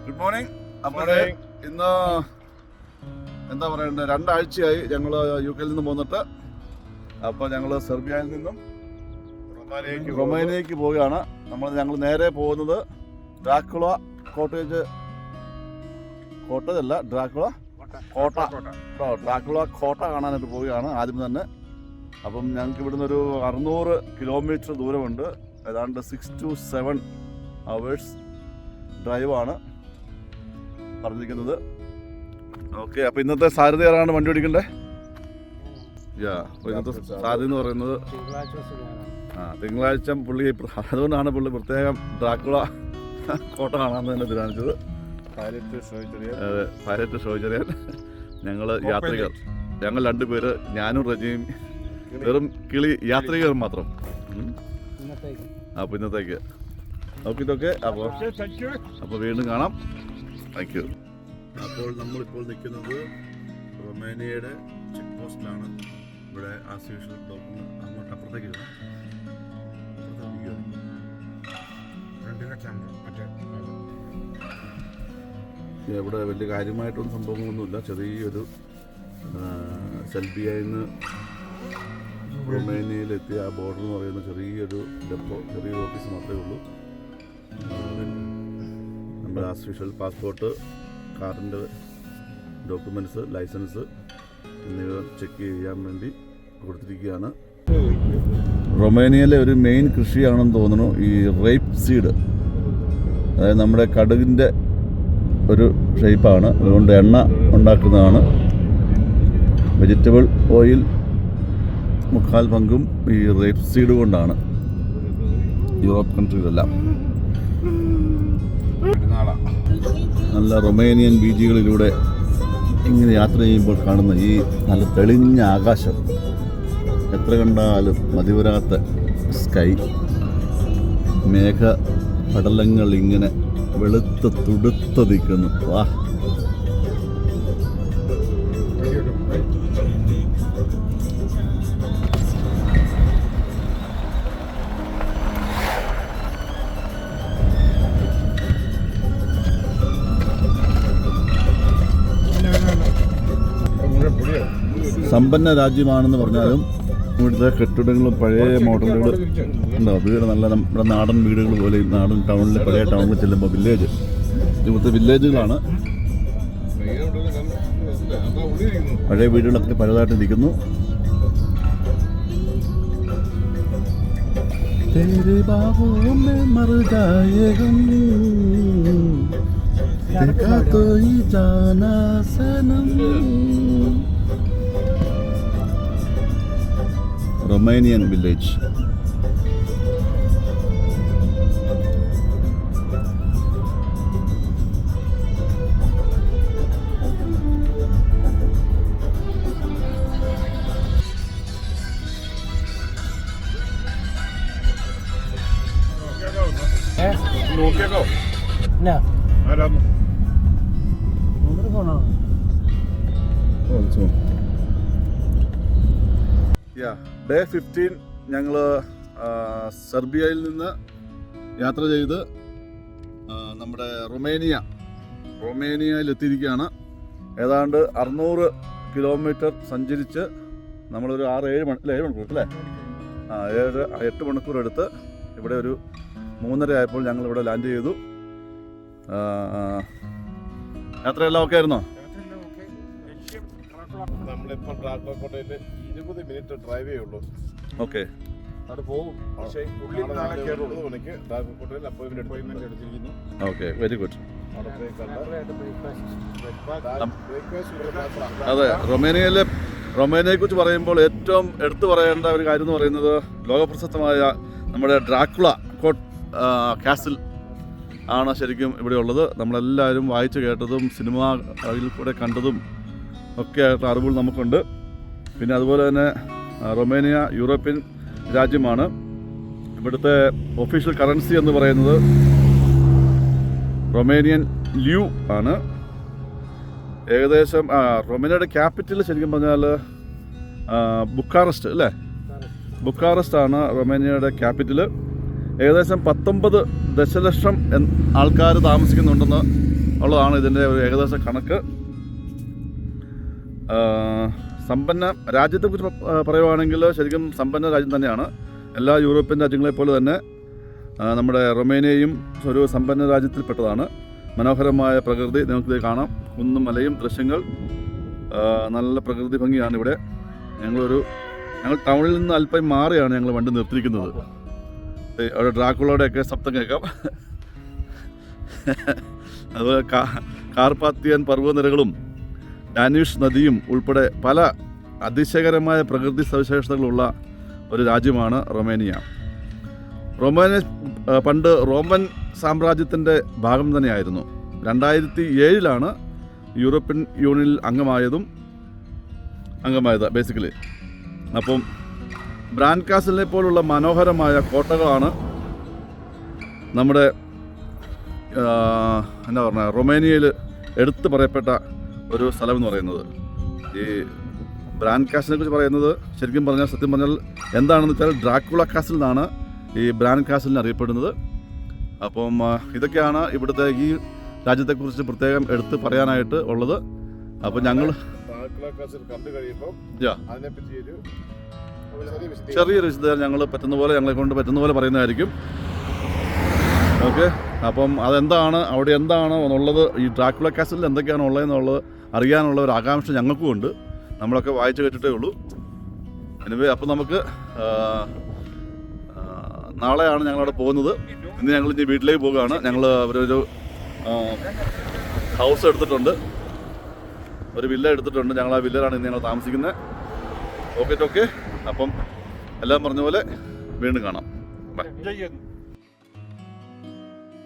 Good morning. അപ്പോൾ ഇന്ന് എന്താ പറയണ്ടത്, 2 ആഴ്ചയായി ഞങ്ങൾ UK നിന്ന് പോന്നിട്ട്. അപ്പോൾ ഞങ്ങൾ സെർബിയയിൽ നിന്നും റൊമേനിയയ്ക്ക് പോവുകയാണ്. ഞങ്ങൾ നേരെ പോകുന്നത് ഡ്രാക്കുള കോട്ടേജ് അല്ല, ഡ്രാക്കുള കോട്ട കാണാനായിട്ട് പോവുകയാണ് ആദ്യം തന്നെ. അപ്പം ഞങ്ങൾക്ക് ഇവിടുന്ന് ഒരു 600 കിലോമീറ്റർ ദൂരമുണ്ട്. ഏതാണ്ട് 6 to 7 hours ഡ്രൈവാണ് പറഞ്ഞിരിക്കുന്നത്. ഓക്കെ, അപ്പോൾ ഇന്നത്തെ സാരഥി ആരാണ് വണ്ടി ഓടിക്കണ്ടേ? അപ്പോൾ ഇന്നത്തെ സാരഥി എന്ന് പറയുന്നത് തിങ്കളാഴ്ച പുള്ളി, അതുകൊണ്ടാണ് പുള്ളി പ്രത്യേകം ഡ്രാക്കുള കോട്ട കാണാമെന്ന് തന്നെ തീരുമാനിച്ചത്. അതെ, പൈലറ്റ് ഷോജറിയാൻ. ഞങ്ങൾ യാത്രികർ, ഞങ്ങൾ 2 പേര്, ഞാനും റജിയും, വെറും കിളി യാത്രികർ മാത്രം. അപ്പോൾ ഇന്നത്തേക്ക് ഇതൊക്കെ. അപ്പോൾ വീണ്ടും കാണാം. Thank you. അപ്പോൾ നമ്മളിപ്പോൾ നിൽക്കുന്നത് റൊമേനിയയുടെ ചെക്ക് പോസ്റ്റിലാണ്. ഇവിടെ ആസ് യൂഷ്വൽ ഡോക്യുമെന്റ് അങ്ങോട്ട് അപ്പുറത്തേക്ക് ഇവിടെ വലിയ കാര്യമായിട്ടൊന്നും സംഭവങ്ങളൊന്നുമില്ല. ചെറിയൊരു സെൽബിയയിൽ നിന്ന് റൊമേനിയയിലെത്തിയ ആ ബോർഡർ എന്ന് പറയുന്ന ചെറിയൊരു ഡെപ്പോ, ചെറിയൊരു ഓഫീസ് മാത്രമേ ഉള്ളൂ. നമ്മുടെ ആസ് യൂഷ്വൽ പാസ്പോർട്ട്, കാറിൻ്റെ ഡോക്യുമെൻറ്റ്സ്, ലൈസൻസ് എന്നിവ ചെക്ക് ചെയ്യാൻ വേണ്ടി കൊടുത്തിരിക്കുകയാണ്. റൊമേനിയയിലെ ഒരു മെയിൻ കൃഷിയാണെന്ന് തോന്നുന്നു ഈ റേപ്പ് സീഡ്. അതായത് നമ്മുടെ കടുകിൻ്റെ ഒരു ഷേപ്പാണ്, അതുകൊണ്ട് എണ്ണ ഉണ്ടാക്കുന്നതാണ്. വെജിറ്റബിൾ ഓയിൽ 3/4 പങ്കും ഈ റേപ്പ് സീഡ് കൊണ്ടാണ് യൂറോപ്പ് കൺട്രിയിലെല്ലാം. നല്ല റൊമേനിയൻ ബീച്ചുകളിലൂടെ ഇങ്ങനെ യാത്ര ചെയ്യുമ്പോൾ കാണുന്ന ഈ നല്ല തെളിഞ്ഞ ആകാശം, എത്ര കണ്ടാലും മതിവരാത്ത സ്കൈ, മേഘപടലങ്ങൾ ഇങ്ങനെ വെളുത്ത് തുടുത്ത് നിൽക്കുന്നു. വാ, സമ്പന്ന രാജ്യമാണെന്ന് പറഞ്ഞാലും ഇവിടുത്തെ കെട്ടിടങ്ങളും പഴയ മോഡലുകൾ ഉണ്ടാവും. വീട് നല്ല നമ്മുടെ നാടൻ വീടുകൾ പോലെ, നാടൻ ടൗണിൽ, പഴയ ടൗണിൽ ചെല്ലുമ്പോൾ വില്ലേജ്, ഇവിടുത്തെ വില്ലേജുകളാണ്. പഴയ വീടുകളൊക്കെ പഴയതായിട്ട് ഇരിക്കുന്നു. Romanian village. No. ഡേ 15 ഞങ്ങൾ സെർബിയയിൽ നിന്ന് യാത്ര ചെയ്ത് നമ്മുടെ റൊമേനിയയിൽ എത്തിയിരിക്കുകയാണ്. ഏതാണ്ട് 600 കിലോമീറ്റർ സഞ്ചരിച്ച് നമ്മളൊരു 6-7 മണിക്കൂർ അല്ലേ, 8 മണിക്കൂർ എടുത്ത് ഇവിടെ ഒരു 3:30 ആയപ്പോൾ ഞങ്ങൾ ഇവിടെ ലാൻഡ് ചെയ്തു. യാത്രയെല്ലാം ഓക്കെ ആയിരുന്നോ? നമ്മളിപ്പോൾ ഡ്രാക്കുള കോട്ടയിൽ 20 മിനിറ്റ് ഡ്രൈവേ ഉള്ളൂ. ഓക്കെ, അത് പോകും. പക്ഷേ മണിക്ക് ഡ്രാക്കുള കോട്ടയിൽ അപ്പോയിൻമെന്റ് എടുത്തിരിക്കുന്നു. Okay, very good. അതെ, റൊമേനിയയെക്കുറിച്ച് പറയുമ്പോൾ ഏറ്റവും എടുത്തു പറയേണ്ട ഒരു കാര്യം എന്ന് പറയുന്നത് ലോകപ്രശസ്തമായ നമ്മുടെ ഡ്രാക്കുള കോട്ട് കാസിൽ ആണ് ശരിക്കും ഇവിടെ ഉള്ളത്. നമ്മളെല്ലാവരും വായിച്ചു കേട്ടതും സിനിമയിൽ കൂടെ കണ്ടതും ഒക്കെ ആയിട്ട് അറിവുകൾ നമുക്കുണ്ട്. പിന്നെ അതുപോലെ തന്നെ റൊമേനിയ യൂറോപ്യൻ രാജ്യമാണ്. ഇവിടുത്തെ ഒഫീഷ്യൽ കറൻസി എന്ന് പറയുന്നത് റൊമേനിയൻ ല്യൂ ആണ്. ഏകദേശം റൊമേനിയയുടെ ക്യാപിറ്റൽ ശരിക്കും പറഞ്ഞാൽ ബുക്കാറസ്റ്റ് അല്ലേ? ബുക്കാറസ്റ്റ് ആണ് റൊമേനിയയുടെ ക്യാപിറ്റൽ. ഏകദേശം 19 ദശലക്ഷം ആൾക്കാർ താമസിക്കുന്നുണ്ടെന്ന് ഉള്ളതാണ് ഇതിൻ്റെ ഒരു ഏകദേശ കണക്ക്. സമ്പന്ന രാജ്യത്തെക്കുറിച്ച് പറയുവാണെങ്കിൽ ശരിക്കും സമ്പന്ന രാജ്യം തന്നെയാണ്. എല്ലാ യൂറോപ്യൻ രാജ്യങ്ങളെപ്പോലെ തന്നെ നമ്മുടെ റൊമേനിയയും ഒരു സമ്പന്ന രാജ്യത്തിൽപ്പെട്ടതാണ്. മനോഹരമായ പ്രകൃതി നമുക്കിത് കാണാം. കുന്നും മലയും ദൃശ്യങ്ങൾ, നല്ല പ്രകൃതി ഭംഗിയാണ് ഇവിടെ. ഞങ്ങൾ ടൗണിൽ നിന്ന് അല്പം മാറിയാണ് ഞങ്ങൾ വണ്ടി നിർത്തിയിരിക്കുന്നത്. അവിടെ ഡ്രാക്കുളയുടെയൊക്കെ ശബ്ദം കേൾക്കാം. അതുപോലെ കാർപാത്തിയൻ പർവ്വതനിരകളും ഡാനിഷ് നദിയും ഉൾപ്പെടെ പല അതിശയകരമായ പ്രകൃതി സവിശേഷതകളുള്ള ഒരു രാജ്യമാണ് റൊമേനിയ. റൊമേനിയ പണ്ട് റോമൻ സാമ്രാജ്യത്തിൻ്റെ ഭാഗം തന്നെയായിരുന്നു. 2007 യൂറോപ്യൻ യൂണിയനിൽ അംഗമായത് ബേസിക്കലി. അപ്പം ബ്രാൻഡ് കാസലിനെ പോലുള്ള മനോഹരമായ കോട്ടകളാണ് നമ്മുടെ എന്താ പറഞ്ഞാൽ റൊമേനിയയിൽ എടുത്തു പറയപ്പെട്ട ഒരു സ്ഥലം എന്ന് പറയുന്നത്. ഈ ബ്രാൻഡ് കാസലിനെ കുറിച്ച് പറയുന്നത് ശരിക്കും പറഞ്ഞാൽ സത്യം പറഞ്ഞാൽ എന്താണെന്ന് വെച്ചാൽ ഡ്രാക്കുള കാസിൽ എന്നാണ് ഈ ബ്രാൻഡ് കാസലിന് അറിയപ്പെടുന്നത്. അപ്പം ഇതൊക്കെയാണ് ഇവിടുത്തെ ഈ രാജ്യത്തെക്കുറിച്ച് പ്രത്യേകം എടുത്ത് പറയാനായിട്ട് ഉള്ളത്. അപ്പം ഞങ്ങൾ ചെറിയൊരു വിശദീകരണം ഞങ്ങളെ കൊണ്ട് പറ്റുന്ന പോലെ പറയുന്നതായിരിക്കും. ഓക്കെ, അപ്പം അതെന്താണ് അവിടെ എന്താണ് എന്നുള്ളത്, ഈ ഡ്രാക്കുള കാസിൽ എന്തൊക്കെയാണ് ഉള്ളതെന്നുള്ളത് അറിയാനുള്ള ഒരു ആകാംക്ഷ ഞങ്ങൾക്കും ഉണ്ട്. നമ്മളൊക്കെ വായിച്ചു കേട്ടിട്ടേ ഉള്ളൂ. എനിവേ, അപ്പം നമുക്ക് നാളെയാണ് ഞങ്ങളവിടെ പോകുന്നത്. ഇന്ന് ഞങ്ങൾ ഇനി വീട്ടിലേക്ക് പോവുകയാണ്. ഞങ്ങൾ അവരൊരു ഹൗസ് എടുത്തിട്ടുണ്ട്, ഒരു വില്ല എടുത്തിട്ടുണ്ട്. ഞങ്ങൾ ആ വില്ലയിലാണ് ഇന്ന് ഞങ്ങൾ താമസിക്കുന്നത്. ഓക്കെ, അപ്പം എല്ലാം പറഞ്ഞ പോലെ വീണ്ടും കാണാം. ബൈ.